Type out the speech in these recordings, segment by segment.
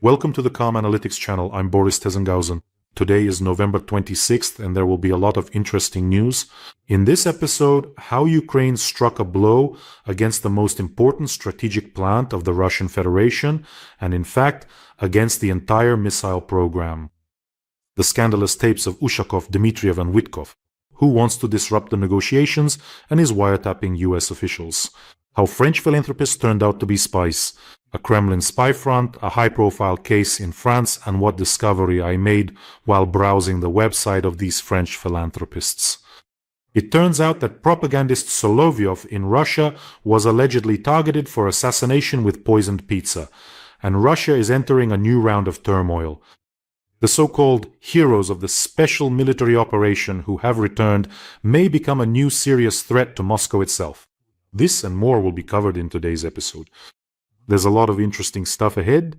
Welcome to the Calm Analytics channel. I'm Boris Tizengauzen. Today is November 26th and there will be a lot of interesting news. In this episode, how Ukraine struck a blow against the most important strategic plant of the Russian Federation and in fact against the entire missile program. The scandalous tapes of Ushakov, Dmitriev and Whitcoff. Who wants to disrupt the negotiations and is wiretapping US officials. How French philanthropists turned out to be spies. A Kremlin spy front, a high-profile case in France, and what discovery I made while browsing the website of these French philanthropists. It turns out that propagandist Solovyov in Russia was allegedly targeted for assassination with poisoned pizza, and Russia is entering a new round of turmoil. The so-called heroes of the special military operation who have returned may become a new serious threat to Moscow itself. This and more will be covered in today's episode. There's a lot of interesting stuff ahead.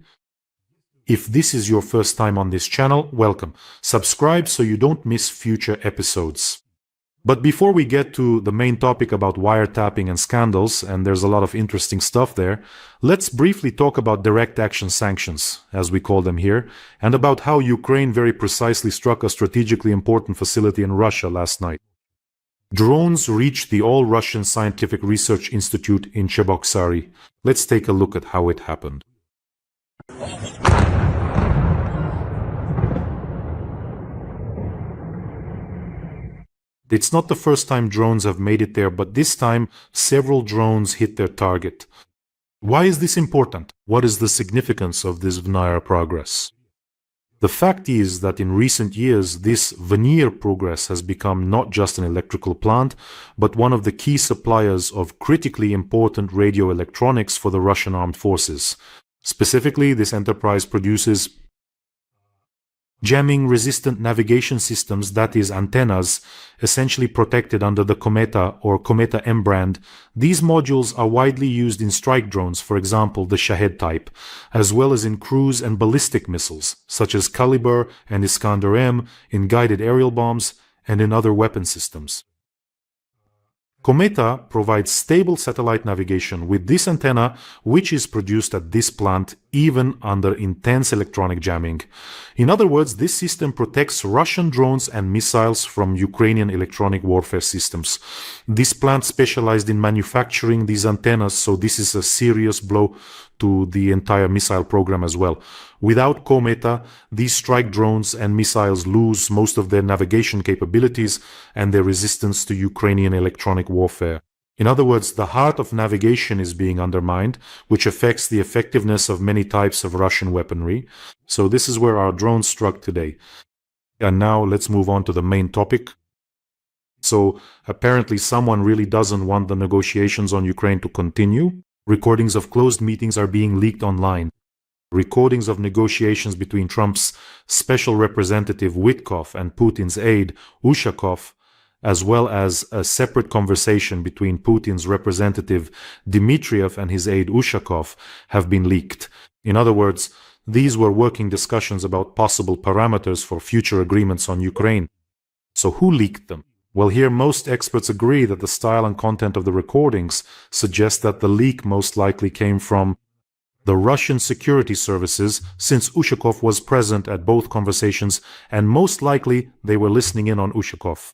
If this is your first time on this channel, welcome. Subscribe so you don't miss future episodes. But before we get to the main topic about wiretapping and scandals, and there's a lot of interesting stuff there, let's briefly talk about direct action sanctions, as we call them here, and about how Ukraine very precisely struck a strategically important facility in Russia last night. Drones reached the All-Russian Scientific Research Institute in Cheboksary. Let's take a look at how it happened. It's not the first time drones have made it there, but this time several drones hit their target. Why is this important? What is the significance of this veneer progress? The fact is that in recent years, this veneer progress has become not just an electrical plant, but one of the key suppliers of critically important radio electronics for the Russian armed forces. Specifically, this enterprise produces jamming-resistant navigation systems, that is, antennas, essentially protected under the Comet or Comet M brand. These modules are widely used in strike drones, for example, the Shahed type, as well as in cruise and ballistic missiles, such as Kalibrs and Iskanders M, in guided aerial bombs, and in other weapon systems. Comet provides stable satellite navigation with this antenna, which is produced at this plant even under intense electronic jamming. In other words, this system protects Russian drones and missiles from Ukrainian electronic warfare systems. This plant specialized in manufacturing these antennas, so this is a serious blow to the entire missile program as well. Without Comet, these strike drones and missiles lose most of their navigation capabilities and their resistance to Ukrainian electronic warfare. In other words, the heart of navigation is being undermined, which affects the effectiveness of many types of Russian weaponry. So this is where our drones struck today. And now let's move on to the main topic. So apparently someone really doesn't want the negotiations on Ukraine to continue. Recordings of closed meetings are being leaked online. Recordings of negotiations between Trump's special representative Whitcoff and Putin's aide Ushakov, as well as a separate conversation between Putin's representative Dmitriev and his aide Ushakov, have been leaked. In other words, these were working discussions about possible parameters for future agreements on Ukraine. So who leaked them? Well, here most experts agree that the style and content of the recordings suggest that the leak most likely came from the Russian security services, since Ushakov was present at both conversations and most likely they were listening in on Ushakov.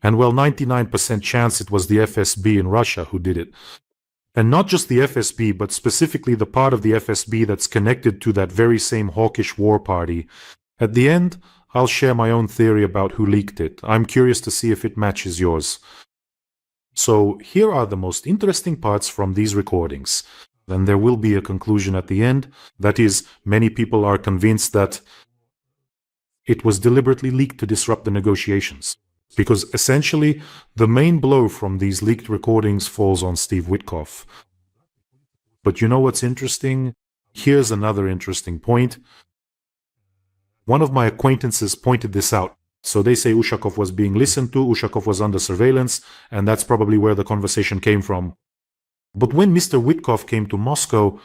And well, 99% chance it was the FSB in Russia who did it. And not just the FSB, but specifically the part of the FSB that's connected to that very same hawkish war party. At the end, I'll share my own theory about who leaked it. I'm curious to see if it matches yours. So here are the most interesting parts from these recordings. And there will be a conclusion at the end. That is, many people are convinced that it was deliberately leaked to disrupt the negotiations. Because essentially, the main blow from these leaked recordings falls on Steve Whitcoff. But you know what's interesting? Here's another interesting point. One of my acquaintances pointed this out. So they say Ushakov was being listened to, Ushakov was under surveillance, and that's probably where the conversation came from. But when Mr. Whitcoff came to Moscow,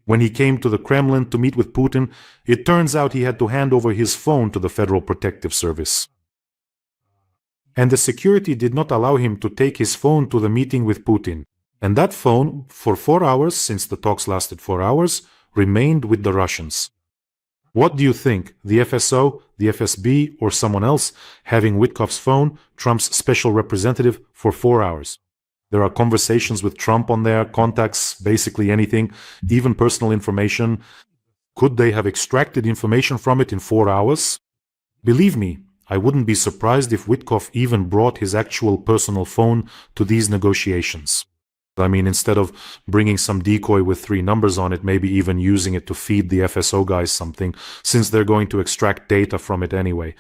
when he came to the Kremlin to meet with Putin, it turns out he had to hand over his phone to the Federal Protective Service. And the security did not allow him to take his phone to the meeting with Putin. And that phone, for 4 hours, since the talks lasted 4 hours, remained with the Russians. What do you think? The FSO, the FSB, or someone else having Whitcoff's phone, Trump's special representative, for 4 hours? There are conversations with Trump on there, contacts, basically anything, even personal information. Could they have extracted information from it in 4 hours? Believe me, I wouldn't be surprised if Whitcoff even brought his actual personal phone to these negotiations. I mean, instead of bringing some decoy with 3 numbers on it, maybe even using it to feed the FSO guys something, since they're going to extract data from it anyway.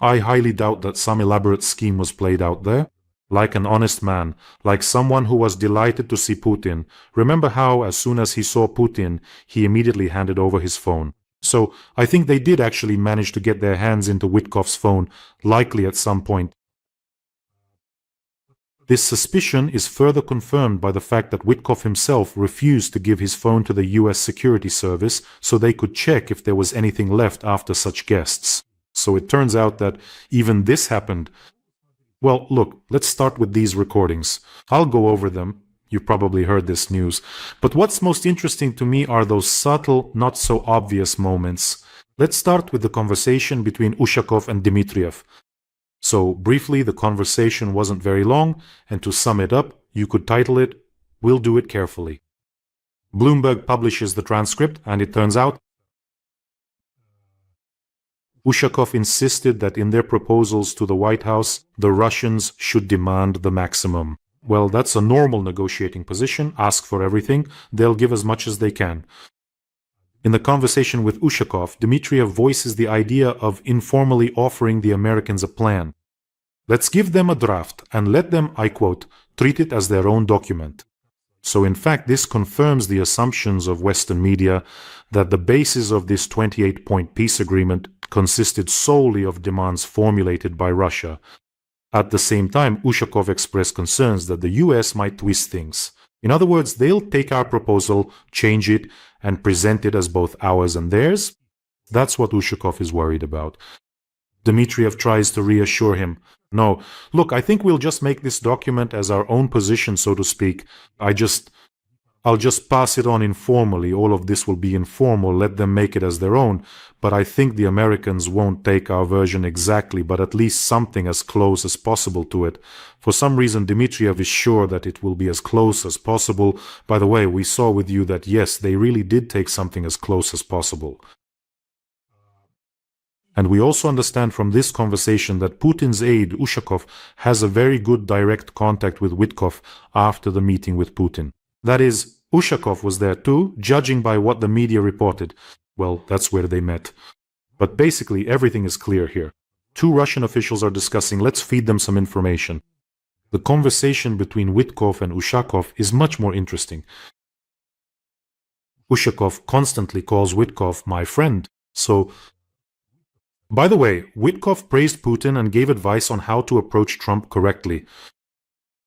I highly doubt that some elaborate scheme was played out there. Like an honest man, like someone who was delighted to see Putin. Remember how, as soon as he saw Putin, he immediately handed over his phone. So, I think they did actually manage to get their hands into Whitcoff's phone, likely at some point. This suspicion is further confirmed by the fact that Whitcoff himself refused to give his phone to the US Security Service so they could check if there was anything left after such guests. So it turns out that even this happened. Well, look, let's start with these recordings. I'll go over them. You've probably heard this news. But what's most interesting to me are those subtle, not so obvious moments. Let's start with the conversation between Ushakov and Dmitriev. So, briefly, the conversation wasn't very long, and to sum it up, you could title it, "We'll Do It Carefully." Bloomberg publishes the transcript, and it turns out Ushakov insisted that in their proposals to the White House, the Russians should demand the maximum. Well, that's a normal negotiating position. Ask for everything. They'll give as much as they can. In the conversation with Ushakov, Dmitriev voices the idea of informally offering the Americans a plan. Let's give them a draft and let them, I quote, treat it as their own document. So in fact, this confirms the assumptions of Western media that the basis of this 28-point peace agreement consisted solely of demands formulated by Russia. At the same time, Ushakov expressed concerns that the US might twist things. In other words, they'll take our proposal, change it, and present it as both ours and theirs. That's what Ushakov is worried about. Dmitriev tries to reassure him. No, look, I think we'll just make this document as our own position, so to speak. I'll just pass it on informally. All of this will be informal. Let them make it as their own. But I think the Americans won't take our version exactly, but at least something as close as possible to it. For some reason, Dmitriev is sure that it will be as close as possible. By the way, we saw with you that yes, they really did take something as close as possible. And we also understand from this conversation that Putin's aide, Ushakov, has a very good direct contact with Whitcoff after the meeting with Putin. That is, Ushakov was there too, judging by what the media reported. Well, that's where they met. But basically, everything is clear here. 2 Russian officials are discussing, let's feed them some information. The conversation between Whitcoff and Ushakov is much more interesting. Ushakov constantly calls Whitcoff my friend. So, by the way, Whitcoff praised Putin and gave advice on how to approach Trump correctly.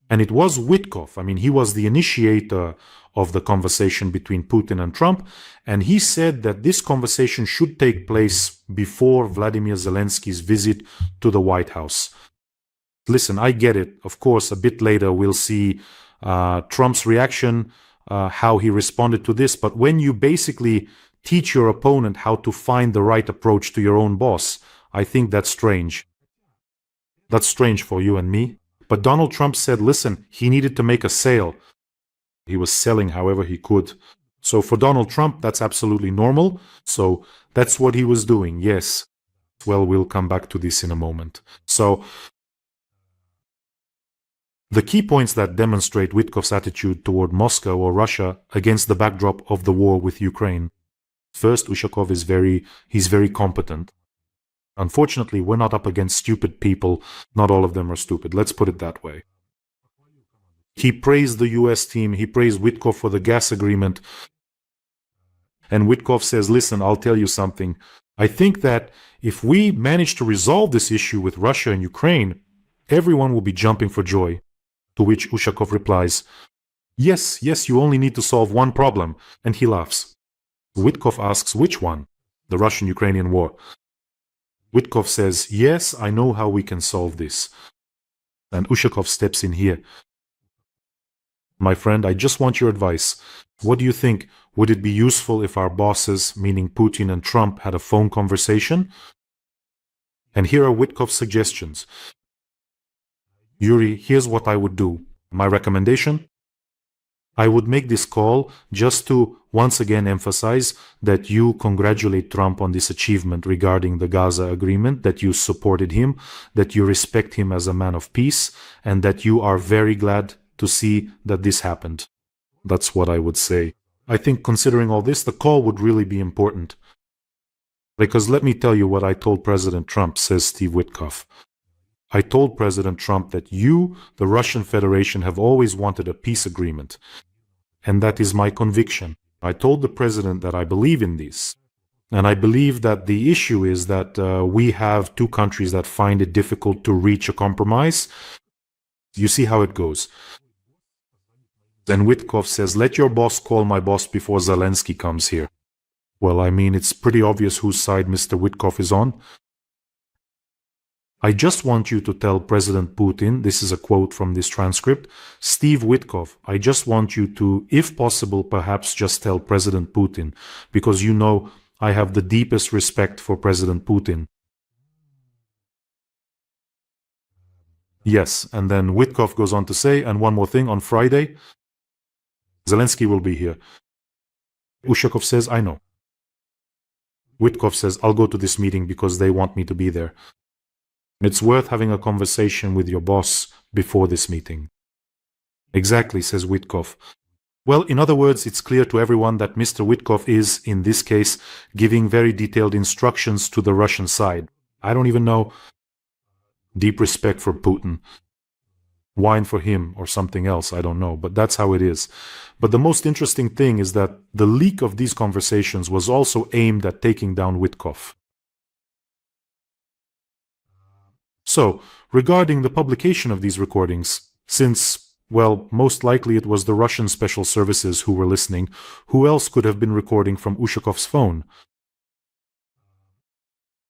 And it was Whitcoff, he was the initiator of the conversation between Putin and Trump, and he said that this conversation should take place before Vladimir Zelensky's visit to the White House. Listen, I get it. Of course, a bit later we'll see Trump's reaction, how he responded to this, but when you basically teach your opponent how to find the right approach to your own boss, I think that's strange. That's strange for you and me. But Donald Trump said, listen, he needed to make a sale. He was selling however he could. So for Donald Trump, that's absolutely normal. So that's what he was doing, yes. Well, we'll come back to this in a moment. So the key points that demonstrate Whitcoff's attitude toward Moscow or Russia against the backdrop of the war with Ukraine. First, Ushakov is very competent. Unfortunately, we're not up against stupid people. Not all of them are stupid. Let's put it that way. He praised the US team. He praised Whitcoff for the gas agreement. And Whitcoff says, listen, I'll tell you something. I think that if we manage to resolve this issue with Russia and Ukraine, everyone will be jumping for joy. To which Ushakov replies, yes, you only need to solve one problem. And he laughs. Whitcoff asks, which one? The Russian-Ukrainian war. Whitcoff says, yes, I know how we can solve this. And Ushakov steps in here. My friend, I just want your advice. What do you think? Would it be useful if our bosses, meaning Putin and Trump, had a phone conversation? And here are Whitcoff's suggestions. Yuri, here's what I would do. My recommendation? I would make this call just to once again emphasize that you congratulate Trump on this achievement regarding the Gaza agreement, that you supported him, that you respect him as a man of peace, and that you are very glad to see that this happened. That's what I would say. I think considering all this, the call would really be important. Because let me tell you what I told President Trump, says Steve Whitcoff. I told President Trump that you, the Russian Federation, have always wanted a peace agreement. And that is my conviction. I told the president that I believe in this. And I believe that the issue is that we have two countries that find it difficult to reach a compromise. You see how it goes. Then Whitcoff says, let your boss call my boss before Zelensky comes here. Well, I mean, it's pretty obvious whose side Mr. Whitcoff is on. I just want you to tell President Putin, this is a quote from this transcript, Steve Whitcoff, I just want you to, if possible, perhaps just tell President Putin, because you know I have the deepest respect for President Putin. Yes, and then Whitcoff goes on to say, and one more thing, on Friday, Zelensky will be here. Ushakov says, I know. Whitcoff says, I'll go to this meeting because they want me to be there. It's worth having a conversation with your boss before this meeting. Exactly, says Whitcoff. Well, in other words, it's clear to everyone that Mr. Whitcoff is, in this case, giving very detailed instructions to the Russian side. I don't even know. Deep respect for Putin. Wine for him or something else, I don't know, but that's how it is. But the most interesting thing is that the leak of these conversations was also aimed at taking down Whitcoff. So, regarding the publication of these recordings, since, well, most likely it was the Russian special services who were listening, who else could have been recording from Ushakov's phone?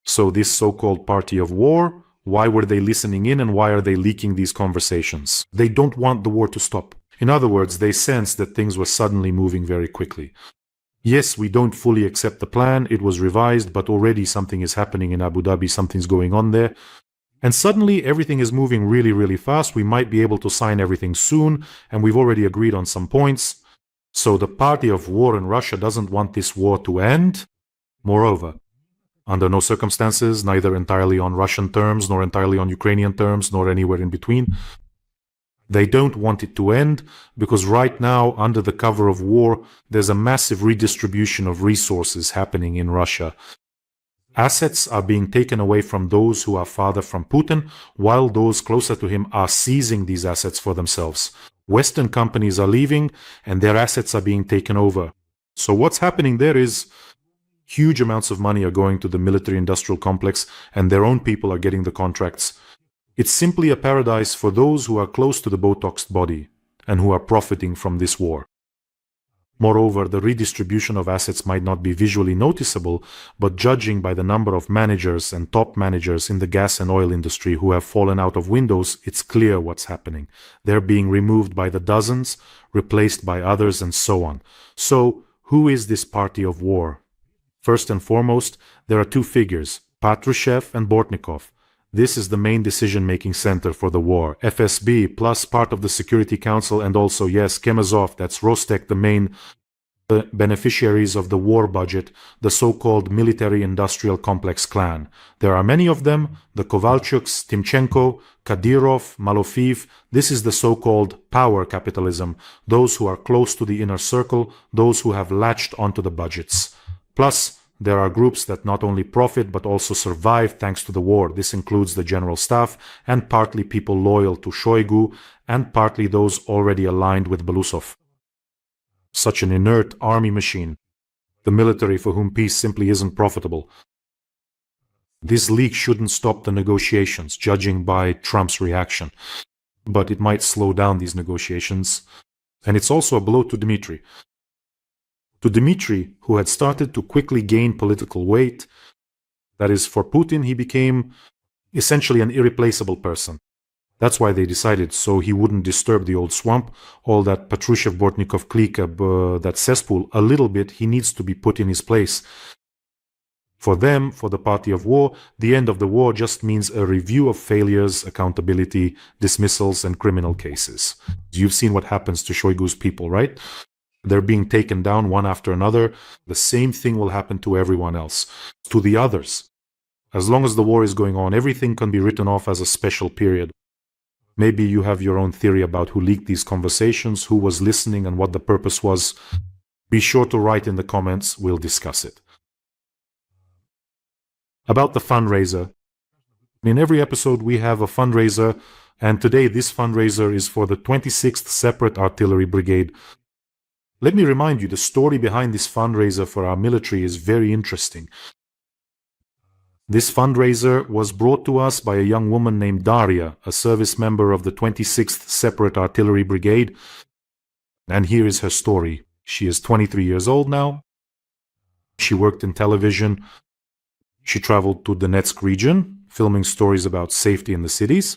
So this so-called party of war, why were they listening in and why are they leaking these conversations? They don't want the war to stop. In other words, they sensed that things were suddenly moving very quickly. Yes, we don't fully accept the plan, it was revised, but already something is happening in Abu Dhabi, something's going on there. And suddenly everything is moving really, really fast. We might be able to sign everything soon, and we've already agreed on some points. So the party of war in Russia doesn't want this war to end. Moreover, under no circumstances, neither entirely on Russian terms, nor entirely on Ukrainian terms, nor anywhere in between, they don't want it to end, because right now, under the cover of war, there's a massive redistribution of resources happening in Russia. Assets are being taken away from those who are farther from Putin, while those closer to him are seizing these assets for themselves. Western companies are leaving, and their assets are being taken over. So what's happening there is huge amounts of money are going to the military-industrial complex, and their own people are getting the contracts. It's simply a paradise for those who are close to the Botoxed body, and who are profiting from this war. Moreover, the redistribution of assets might not be visually noticeable, but judging by the number of managers and top managers in the gas and oil industry who have fallen out of windows, it's clear what's happening. They're being removed by the dozens, replaced by others, and so on. So, who is this party of war? First and foremost, there are two figures, Patrushev and Bortnikov. This is the main decision-making center for the war. FSB, plus part of the Security Council, and also, yes, Chemazov, that's Rostec, the main beneficiaries of the war budget, the so-called military-industrial complex clan. There are many of them, the Kovalchuks, Timchenko, Kadyrov, Malofeev. This is the so-called power capitalism, those who are close to the inner circle, those who have latched onto the budgets. Plus, there are groups that not only profit but also survive thanks to the war. This includes the general staff and partly people loyal to Shoigu and partly those already aligned with Belousov. Such an inert army machine. The military for whom peace simply isn't profitable. This leak shouldn't stop the negotiations, judging by Trump's reaction. But it might slow down these negotiations. And it's also a blow to Dmitry. To Dmitry, who had started to quickly gain political weight, that is, for Putin, he became essentially an irreplaceable person. That's why they decided, so he wouldn't disturb the old swamp, all that Patrushev, Bortnikov, Klika, that cesspool, a little bit, he needs to be put in his place. For them, for the party of war, the end of the war just means a review of failures, accountability, dismissals, and criminal cases. You've seen what happens to Shoigu's people, right? They're being taken down one after another. The same thing will happen to everyone else, to the others. As long as the war is going on, everything can be written off as a special period. Maybe you have your own theory about who leaked these conversations, who was listening, and what the purpose was. Be sure to write in the comments, we'll discuss it. About the fundraiser. In every episode we have a fundraiser, and today this fundraiser is for the 26th Separate Artillery Brigade. Let me remind you, the story behind this fundraiser for our military is very interesting. This fundraiser was brought to us by a young woman named Daria, a service member of the 26th Separate Artillery Brigade. And here is her story. She is 23 years old now. She worked in television. She traveled to Donetsk region, filming stories about safety in the cities.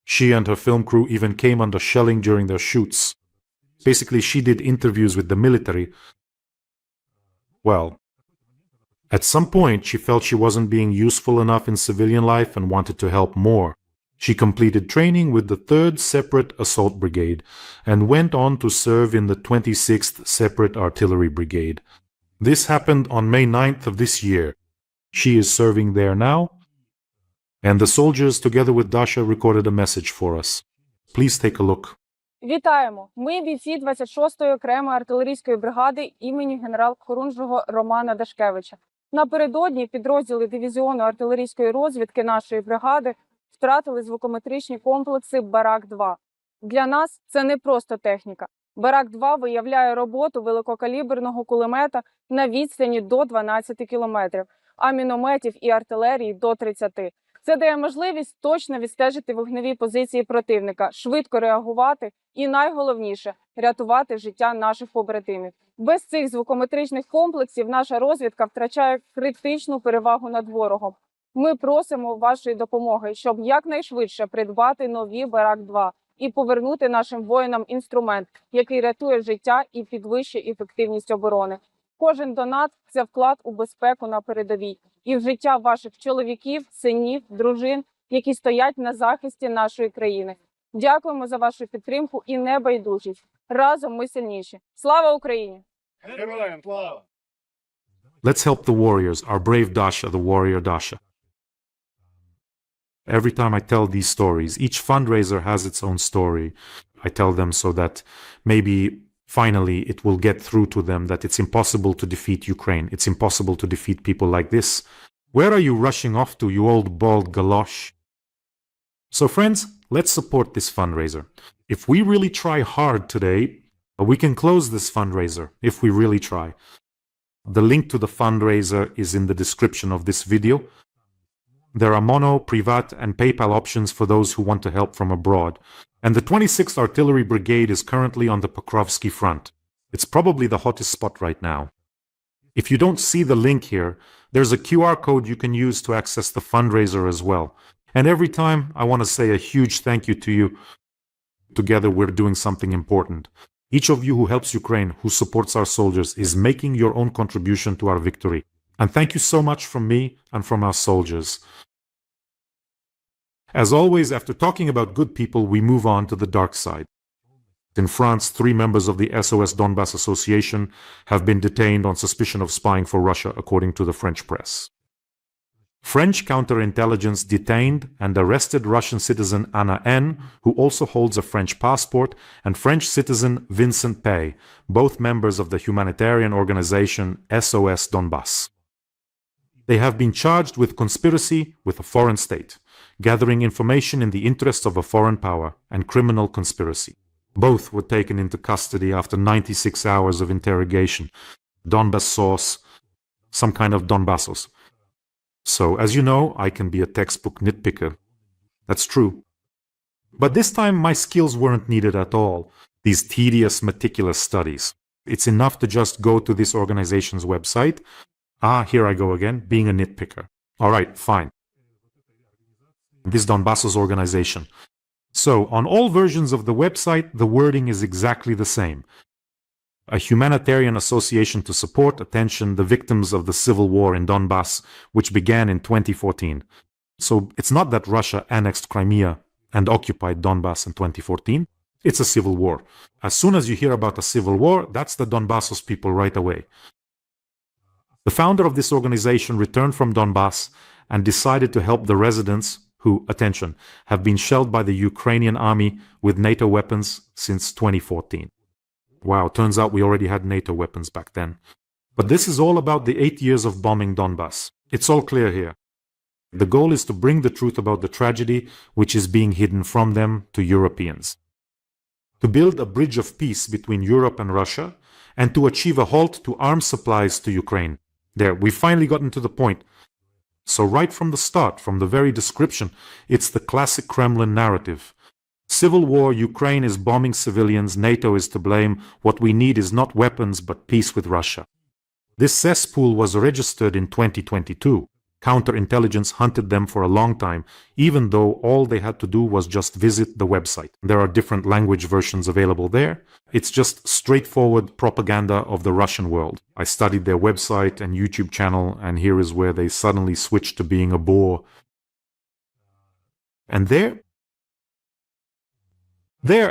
She and her film crew even came under shelling during their shoots. Basically, she did interviews with the military. Well, at some point, she felt she wasn't being useful enough in civilian life and wanted to help more. She completed training with the 3rd Separate Assault Brigade and went on to serve in the 26th Separate Artillery Brigade. This happened on May 9th of this year. She is serving there now, and the soldiers, together with Dasha, recorded a message for us. Please take a look. Вітаємо! Ми бійці 26-ї окремої артилерійської бригади імені генерал-хорунжого Романа Дашкевича. Напередодні підрозділи дивізіону артилерійської розвідки нашої бригади втратили звукометричні комплекси «Барак-2». Для нас це не просто техніка. «Барак-2» виявляє роботу великокаліберного кулемета на відстані до 12 кілометрів, а мінометів і артилерії до 30. Це дає можливість точно відстежити вогневі позиції противника, швидко реагувати і, найголовніше, рятувати життя наших побратимів. Без цих звукометричних комплексів наша розвідка втрачає критичну перевагу над ворогом. Ми просимо вашої допомоги, щоб якнайшвидше придбати нові «Барак-2» і повернути нашим воїнам інструмент, який рятує життя і підвищує ефективність оборони. Кожен донат – це вклад у безпеку на передовій і в життя ваших чоловіків, синів, дружин, які стоять на захисті нашої країни. Дякуємо за вашу підтримку і небайдужість. Разом ми сильніші. Слава Україні! Героям слава! Let's help the warriors, our brave Dasha, the warrior Dasha. Every time I tell these stories, each fundraiser has its own story. I tell them so that maybe finally it will get through to them that it's impossible to defeat Ukraine. It's impossible to defeat people like this. Where are you rushing off to, you old bald galosh? So friends, let's support this fundraiser. If we really try hard today, we can close this fundraiser if we really try. The link to the fundraiser is in the description of this video. There are mono, privat, and PayPal options for those who want to help from abroad. And the 26th Artillery Brigade is currently on the Pokrovsky front. It's probably the hottest spot right now. If you don't see the link here, there's a QR code you can use to access the fundraiser as well. And every time, I want to say a huge thank you to you. Together, we're doing something important. Each of you who helps Ukraine, who supports our soldiers, is making your own contribution to our victory. And thank you so much from me and from our soldiers. As always, after talking about good people, we move on to the dark side. In France, 3 members of the SOS Donbass Association have been detained on suspicion of spying for Russia, according to the French press. French counterintelligence detained and arrested Russian citizen Anna N., who also holds a French passport, and French citizen Vincent Pay, both members of the humanitarian organization SOS Donbass. They have been charged with conspiracy with a foreign state, gathering information in the interests of a foreign power, and criminal conspiracy. Both were taken into custody after 96 hours of interrogation. Donbass sauce, some kind of Donbassos. So, as you know, I can be a textbook nitpicker. That's true. But this time my skills weren't needed at all, these tedious, meticulous studies. It's enough to just go to this organization's website. Here I go again, being a nitpicker. Alright, fine. This Donbassos organization. So, on all versions of the website, the wording is exactly the same. A humanitarian association to support, attention, the victims of the civil war in Donbass, which began in 2014. So, it's not that Russia annexed Crimea and occupied Donbass in 2014. It's a civil war. As soon as you hear about a civil war, that's the Donbassos people right away. The founder of this organization returned from Donbass and decided to help the residents who, attention, have been shelled by the Ukrainian army with NATO weapons since 2014. Wow, turns out we already had NATO weapons back then. But this is all about the 8 years of bombing Donbass. It's all clear here. The goal is to bring the truth about the tragedy which is being hidden from them to Europeans. To build a bridge of peace between Europe and Russia, and to achieve a halt to arms supplies to Ukraine. There, we've finally gotten to the point. So right from the start, from the very description, it's the classic Kremlin narrative. Civil war, Ukraine is bombing civilians, NATO is to blame, what we need is not weapons but peace with Russia. This cesspool was registered in 2022. Counterintelligence hunted them for a long time, even though all they had to do was just visit the website. There are different language versions available there. It's just straightforward propaganda of the Russian world. I studied their website and YouTube channel, and here is where they suddenly switched to being a bore. And there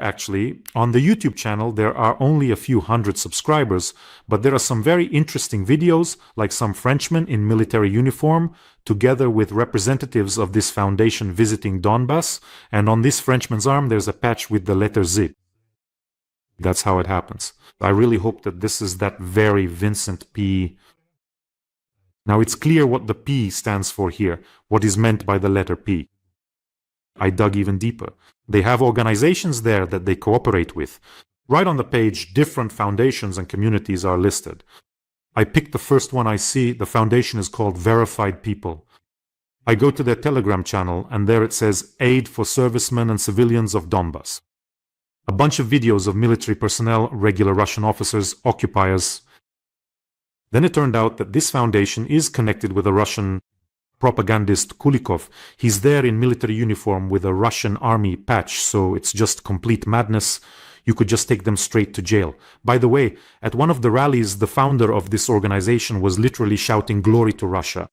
actually, on the YouTube channel, there are only a few hundred subscribers, but there are some very interesting videos, like some Frenchmen in military uniform, together with representatives of this foundation visiting Donbass, and on this Frenchman's arm there's a patch with the letter Z. That's how it happens. I really hope that this is that very Vincent P. Now it's clear what the P stands for here, what is meant by the letter P. I dug even deeper. They have organizations there that they cooperate with. Right on the page, different foundations and communities are listed. I picked the first one I see. The foundation is called Verified People. I go to their Telegram channel, and there it says Aid for Servicemen and Civilians of Donbass. A bunch of videos of military personnel, regular Russian officers, occupiers. Then it turned out that this foundation is connected with a Russian propagandist Kulikov. He's there in military uniform with a Russian army patch, so it's just complete madness. You could just take them straight to jail. By the way, at one of the rallies, the founder of this organization was literally shouting glory to Russia.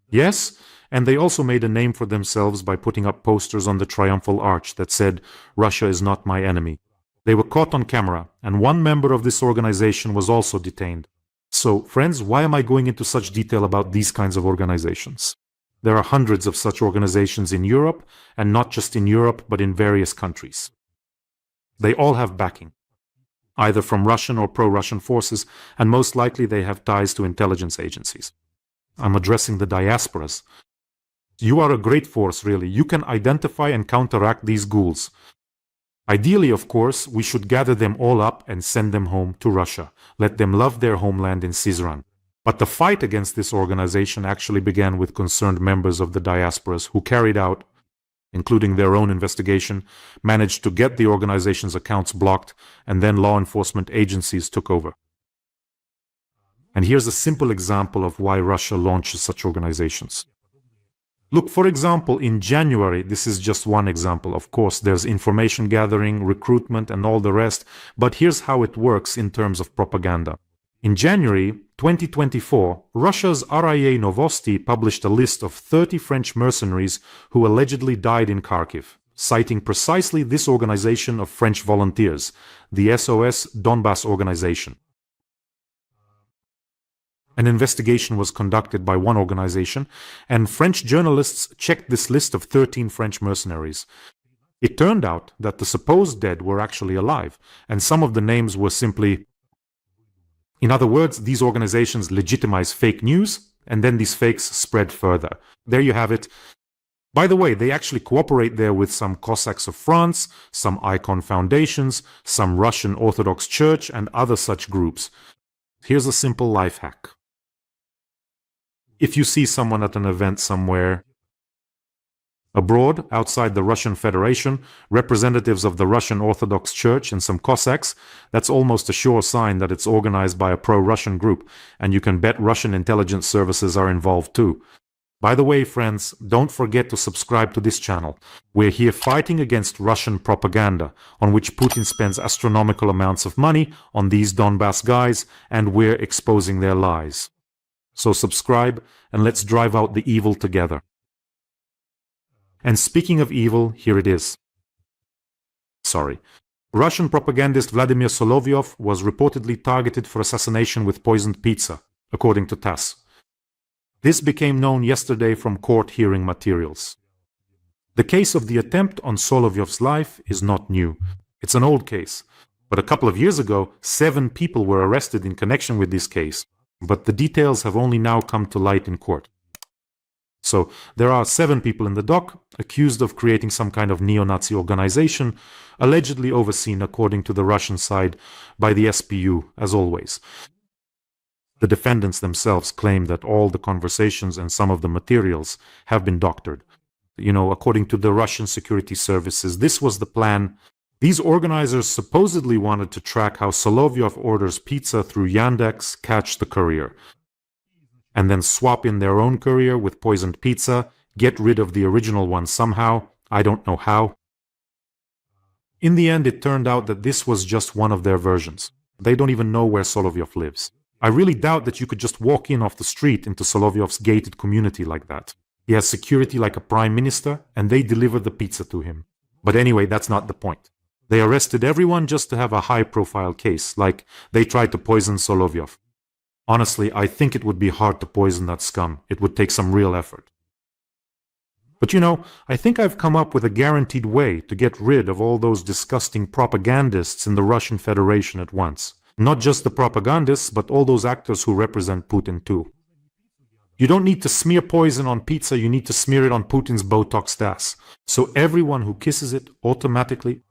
Yes, and they also made a name for themselves by putting up posters on the Triumphal Arch that said, "Russia is not my enemy." They were caught on camera, and one member of this organization was also detained. So, friends, why am I going into such detail about these kinds of organizations? There are hundreds of such organizations in Europe, and not just in Europe, but in various countries. They all have backing, either from Russian or pro-Russian forces, and most likely they have ties to intelligence agencies. I'm addressing the diasporas. You are a great force, really. You can identify and counteract these ghouls. Ideally, of course, we should gather them all up and send them home to Russia. Let them love their homeland in Syzran. But the fight against this organization actually began with concerned members of the diasporas who carried out, including their own investigation, managed to get the organization's accounts blocked, and then law enforcement agencies took over. And here's a simple example of why Russia launches such organizations. Look, for example, in January, this is just one example. Of course, there's information gathering, recruitment, and all the rest, but here's how it works in terms of propaganda. In January 2024, Russia's RIA Novosti published a list of 30 French mercenaries who allegedly died in Kharkiv, citing precisely this organization of French volunteers, the SOS Donbass organization. An investigation was conducted by one organization, and French journalists checked this list of 13 French mercenaries. It turned out that the supposed dead were actually alive, and some of the names were simply... In other words, these organizations legitimize fake news, and then these fakes spread further. There you have it. By the way, they actually cooperate there with some Cossacks of France, some Icon foundations, some Russian Orthodox Church, and other such groups. Here's a simple life hack. If you see someone at an event somewhere abroad, outside the Russian Federation, representatives of the Russian Orthodox Church and some Cossacks, that's almost a sure sign that it's organized by a pro-Russian group, and you can bet Russian intelligence services are involved too. By the way, friends, don't forget to subscribe to this channel. We're here fighting against Russian propaganda, on which Putin spends astronomical amounts of money on these Donbass guys, and we're exposing their lies. So subscribe, and let's drive out the evil together. And speaking of evil, here it is. Russian propagandist Vladimir Solovyov was reportedly targeted for assassination with poisoned pizza, according to TASS. This became known yesterday from court hearing materials. The case of the attempt on Solovyov's life is not new. It's an old case. But a couple of years ago, 7 people were arrested in connection with this case. But the details have only now come to light in court. So there are 7 people in the dock accused of creating some kind of neo-Nazi organization, allegedly overseen, according to the Russian side, by the SPU, as always. The defendants themselves claim that all the conversations and some of the materials have been doctored. According to the Russian security services, this was the plan. These organizers supposedly wanted to track how Solovyov orders pizza through Yandex, catch the courier, and then swap in their own courier with poisoned pizza, get rid of the original one somehow. I don't know how. In the end, it turned out that this was just one of their versions. They don't even know where Solovyov lives. I really doubt that you could just walk in off the street into Solovyov's gated community like that. He has security like a prime minister, and they deliver the pizza to him. But anyway, that's not the point. They arrested everyone just to have a high-profile case, like they tried to poison Solovyov. Honestly, I think it would be hard to poison that scum. It would take some real effort. But I think I've come up with a guaranteed way to get rid of all those disgusting propagandists in the Russian Federation at once. Not just the propagandists, but all those actors who represent Putin too. You don't need to smear poison on pizza, you need to smear it on Putin's Botoxed ass. So everyone who kisses it automatically,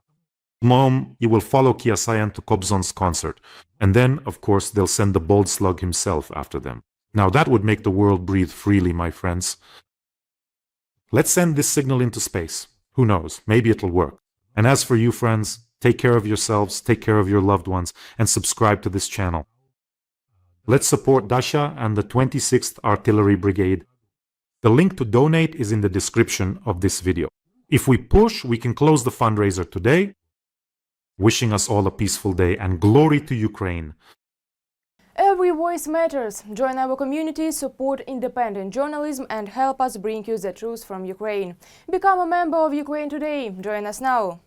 you will follow Kiasayan to Kobzon's concert. And then, of course, they'll send the bold slug himself after them. Now that would make the world breathe freely, my friends. Let's send this signal into space. Who knows, maybe it'll work. And as for you, friends, take care of yourselves, take care of your loved ones, and subscribe to this channel. Let's support Dasha and the 26th Artillery Brigade. The link to donate is in the description of this video. If we push, we can close the fundraiser today. Wishing us all a peaceful day and glory to Ukraine. Every voice matters. Join our community, support independent journalism and help us bring you the truth from Ukraine. Become a member of Ukraine Today. Join us now.